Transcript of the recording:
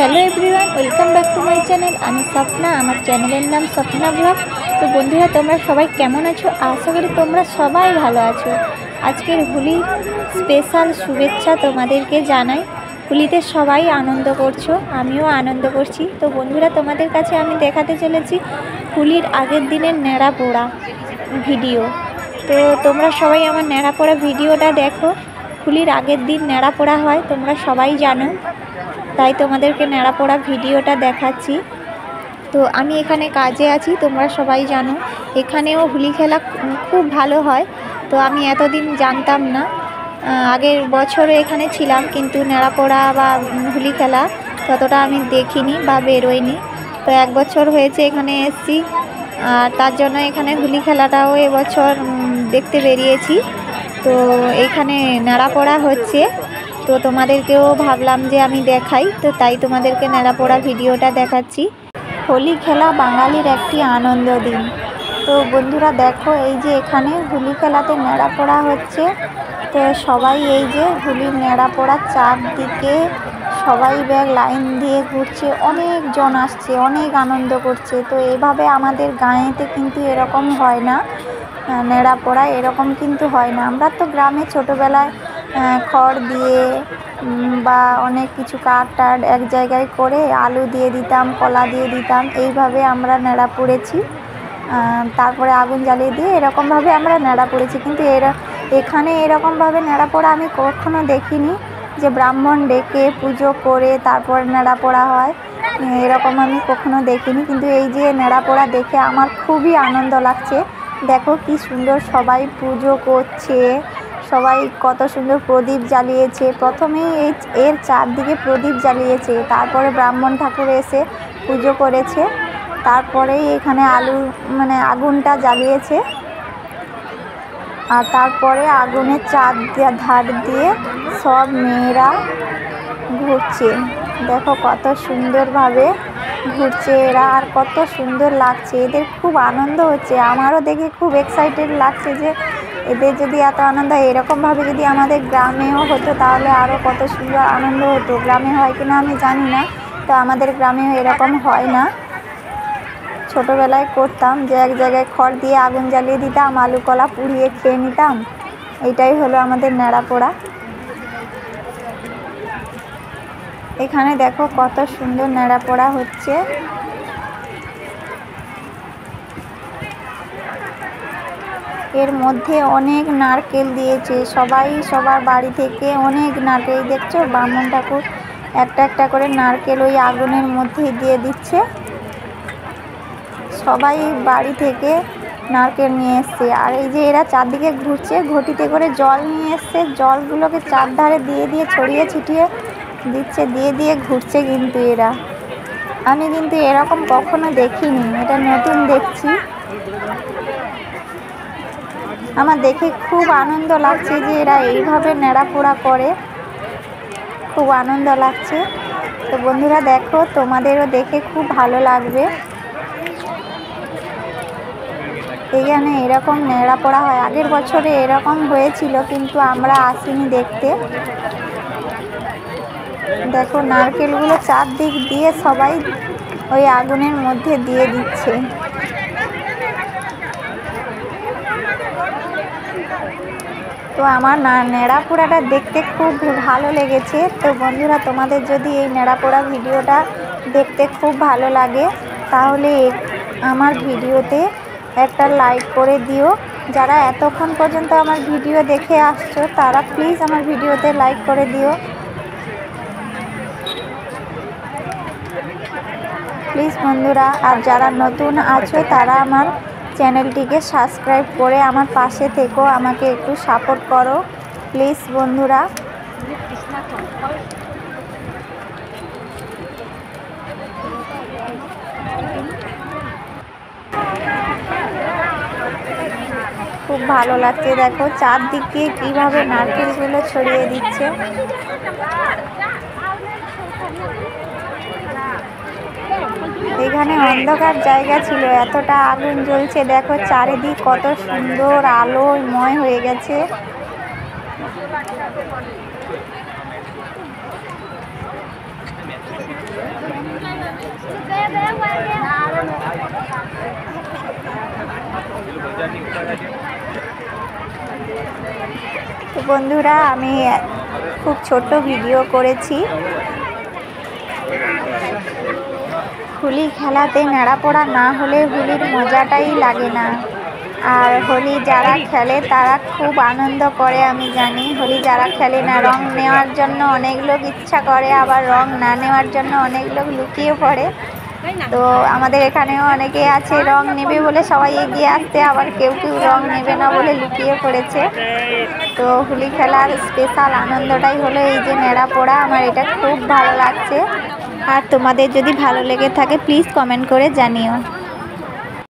Hello everyone, welcome back to my channel. আমি স্বপ্না, আমার চ্যানেলের নাম স্বপ্না ব্লগ। তো বন্ধুরা, তোমরা সবাই কেমন আছো? আশা করি তোমরা সবাই ভালো আছো। আজকের হোলির স্পেশাল শুভেচ্ছা তোমাদেরকে জানাই। হোলিতে সবাই আনন্দ করছো, আমিও আনন্দ করছি। তো বন্ধুরা, তোমাদের কাছে আমি দেখাতে চলেছি হোলির আগের দিনের ন্যাড়া পোড়া ভিডিও। তো তোমরা সবাই আমার ন্যাড়া পোড়া ভিডিওটা দেখো। হোলির আগের দিন ন্যাড়া পোড়া হয়, তোমরা সবাই জানো, তাই তোমাদেরকে ন্যাড়া পোড়া ভিডিওটা দেখাচ্ছি। তো আমি এখানে কাজে আছি, তোমরা সবাই জানো। এখানেও হোলি খেলা খুব ভালো হয়। তো আমি এতদিন জানতাম না, আগের বছরও এখানে ছিলাম, কিন্তু ন্যাড়া পোড়া বা হোলি খেলা ততটা আমি দেখিনি বা বেরোইনি। তো 1 বছর হয়েছে এখানে এসেছি, আর তার জন্য এখানে হোলি খেলাটাও এবছর দেখতে বেরিয়েছি। তো এইখানে ন্যাড়া পোড়া হচ্ছে, তো তোমাদেরকেও ভাবলাম যে আমি দেখাই, তো তাই তোমাদেরকে ন্যাড়া পোড়া ভিডিওটা দেখাচ্ছি। হোলি খেলা বাঙালির একটি আনন্দ দিন। তো বন্ধুরা দেখো, এই যে এখানে হোলি খেলাতে ন্যাড়া পোড়া হচ্ছে। তো সবাই এই যে হোলির ন্যাড়া পোড়ার চারদিকে সবাই ব্যাগ লাইন দিয়ে ঘুরছে, অনেকজন আসছে, অনেক আনন্দ করছে। তো এভাবে আমাদের গাঁয়েতে কিন্তু এরকম হয় না, ন্যাড়া পোড়া এরকম কিন্তু হয় না। আমরা তো গ্রামে ছোটোবেলায় খড় দিয়ে বা অনেক কিছু কাঠ টাঠ এক জায়গায় করে আলু দিয়ে দিতাম, কলা দিয়ে দিতাম, এইভাবে আমরা ন্যাড়া পুড়েছি। তারপরে আগুন জ্বালিয়ে দিয়ে এরকমভাবে আমরা ন্যাড়া পুড়েছি। কিন্তু এখানে এরকমভাবে ন্যাড়া পোড়া আমি কখনো দেখিনি, যে ব্রাহ্মণ ডেকে পুজো করে তারপর ন্যাড়া পোড়া হয়, এরকম আমি কখনো দেখিনি। কিন্তু এই যে ন্যাড়া পোড়া দেখে আমার খুবই আনন্দ লাগছে। দেখো কি সুন্দর সবাই পুজো করছে, সবাই কত সুন্দর প্রদীপ জ্বালিয়েছে। প্রথমেই এর চারদিকে প্রদীপ জ্বালিয়েছে, তারপরে ব্রাহ্মণ ধাকুর এসে পুজো করেছে, তারপরেই এখানে আগুনটা জ্বালিয়েছে। আর তারপরে আগুনের ধার দিয়ে সব মেয়েরা ঘুরছে। দেখো কত সুন্দরভাবে ঘুরছে এরা, আর কত সুন্দর লাগছে, এদের খুব আনন্দ হচ্ছে। আমারও দেখে খুব এক্সাইটেড লাগছে যে এদের যদি এত আনন্দ হয়, এরকমভাবে যদি আমাদের গ্রামেও হতো তাহলে আরও কত সুন্দর আনন্দ হতো। গ্রামে হয় কিনা আমি জানি না, তো আমাদের গ্রামেও এরকম হয় না। ছোটোবেলায় করতাম যে এক জায়গায় খড় দিয়ে আগুন জ্বালিয়ে দিতাম, আলু কলা পুড়িয়ে খেয়ে নিতাম। এইটাই হলো আমাদের ন্যাড়া পোড়া। এখানে দেখো কত সুন্দর ন্যাড়া পোড়া হচ্ছে। এর মধ্যে অনেক নারকেল দিয়েছে, সবাই সবার বাড়ি থেকে অনেক নারকেল, দেখছো ব্রাহ্মণ ঠাকুর একটা একটা করে নারকেল ওই আগুনের মধ্যে দিয়ে দিচ্ছে। সবাই বাড়ি থেকে নারকেল নিয়ে এসছে। আর এই যে এরা চারদিকে ঘুরছে, ঘটিতে করে জল নিয়ে এসছে, জলগুলোকে চারধারে দিয়ে দিয়ে ছড়িয়ে ছিটিয়ে দিচ্ছে, দিয়ে দিয়ে ঘুরছে। কিন্তু এরা, আমি কিন্তু এরকম কখনো দেখিনি, এটা নতুন দেখছি। আমার দেখে খুব আনন্দ লাগছে যে এরা এইভাবে ন্যাড়া পোড়া করে, খুব আনন্দ লাগছে। তো বন্ধুরা দেখো, তোমাদেরও দেখে খুব ভালো লাগবে। এইখানে এরকম ন্যাড়া পোড়া হয়, আগের বছরে এরকম হয়েছিল, কিন্তু আমরা আসিনি দেখতে। দেখো নারকেলগুলো চারদিক দিয়ে সবাই ওই আগুনের মধ্যে দিয়ে দিচ্ছে। তো আমার ন্যাড়া পোড়াটা দেখতে খুব ভালো লেগেছে। তো বন্ধুরা, তোমাদের যদি এই ন্যাড়া পোড়া ভিডিওটা দেখতে খুব ভালো লাগে, তাহলে আমার ভিডিওতে একটা লাইক করে দিও। যারা এতক্ষণ পর্যন্ত আমার ভিডিও দেখে আসছো, তারা প্লিজ আমার ভিডিওতে লাইক করে দিও, প্লিজ বন্ধুরা। আর যারা নতুন আছো, তারা আমার চ্যানেলটিকে সাবস্ক্রাইব করে আমার পাশে থেকো, আমাকে একটু সাপোর্ট করো প্লিজ বন্ধুরা। খুব ভালো লাগছে, দেখো চারদিকে কিভাবে নারকেলগুলো ছড়িয়ে দিচ্ছে। এখানে অন্ধকার জায়গা ছিল, এতটা আগুন জ্বলছে, দেখো চারিদিক কত সুন্দর আলোময় হয়ে গেছে। তো বন্ধুরা, আমি খুব ছোট ভিডিও করেছি। হোলি খেলাতে নেড়াপোড়া না হলে হোলির মজাটাই লাগে না। আর হোলি যারা খেলে তারা খুব আনন্দ করে, আমি জানি। হোলি যারা খেলে না, রং নেওয়ার জন্য অনেক লোক ইচ্ছা করে, আবার রং না নেওয়ার জন্য অনেক লোক লুকিয়ে পড়ে। তো আমাদের এখানেও অনেকে আছে রং নেবে বলে সবাই এগিয়ে আসতে, আবার কেউ কেউ রং নেবে না বলে লুকিয়ে পড়েছে। তো হোলি খেলার স্পেশাল আনন্দটাই হলো এই যে নেড়াপোড়া। আমার এটা খুব ভালো লাগছে। আর তোমাদের যদি ভালো লেগে থাকে প্লিজ কমেন্ট করে জানিও।